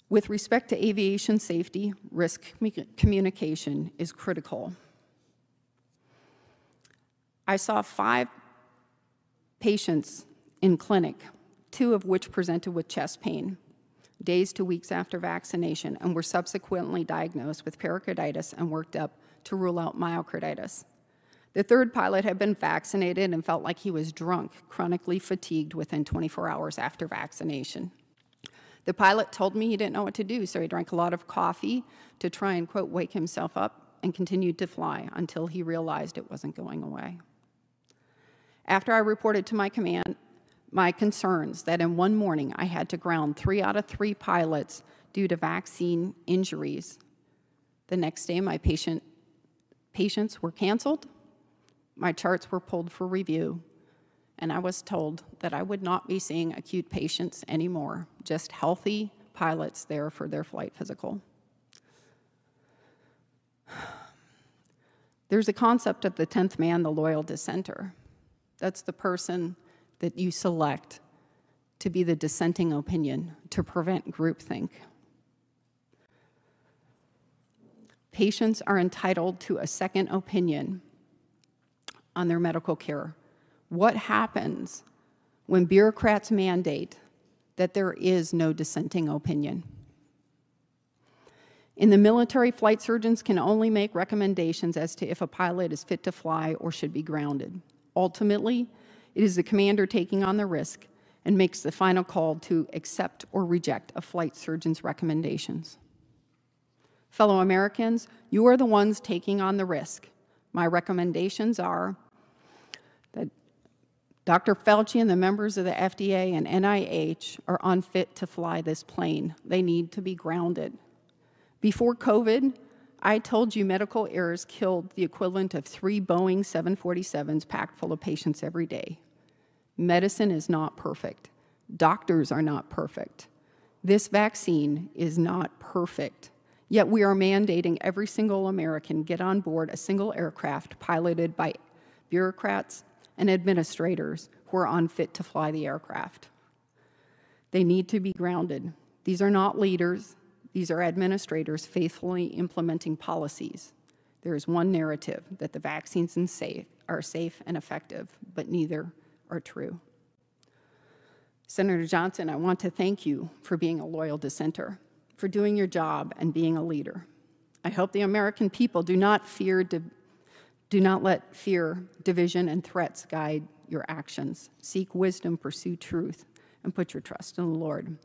With respect to aviation safety, risk communication is critical. I saw 5 patients in clinic, 2 of which presented with chest pain, days to weeks after vaccination, and were subsequently diagnosed with pericarditis and worked up to rule out myocarditis. The 3rd pilot had been vaccinated and felt like he was drunk, chronically fatigued within 24 hours after vaccination. The pilot told me he didn't know what to do, so he drank a lot of coffee to try and, quote, wake himself up, and continued to fly until he realized it wasn't going away. After I reported to my command my concerns that in one morning I had to ground 3 out of 3 pilots due to vaccine injuries, the next day my patients were canceled, my charts were pulled for review, and I was told that I would not be seeing acute patients anymore, just healthy pilots there for their flight physical. There's a concept of the 10th man, the loyal dissenter. That's the person that you select to be the dissenting opinion to prevent groupthink. Patients are entitled to a second opinion on their medical care. What happens when bureaucrats mandate that there is no dissenting opinion? In the military, flight surgeons can only make recommendations as to if a pilot is fit to fly or should be grounded. Ultimately, it is the commander taking on the risk and makes the final call to accept or reject a flight surgeon's recommendations. Fellow Americans, you are the ones taking on the risk. My recommendations are that Dr. Fauci and the members of the FDA and NIH are unfit to fly this plane. They need to be grounded. Before COVID, I told you medical errors killed the equivalent of 3 Boeing 747s packed full of patients every day. Medicine is not perfect. Doctors are not perfect. This vaccine is not perfect. Yet we are mandating every single American get on board a single aircraft piloted by bureaucrats and administrators who are unfit to fly the aircraft. They need to be grounded. These are not leaders. These are administrators faithfully implementing policies. There is one narrative, that the vaccines are safe and effective, but neither are true. Senator Johnson, I want to thank you for being a loyal dissenter, for doing your job and being a leader. I hope the American people do not let fear, division, and threats guide your actions. Seek wisdom, pursue truth, and put your trust in the Lord.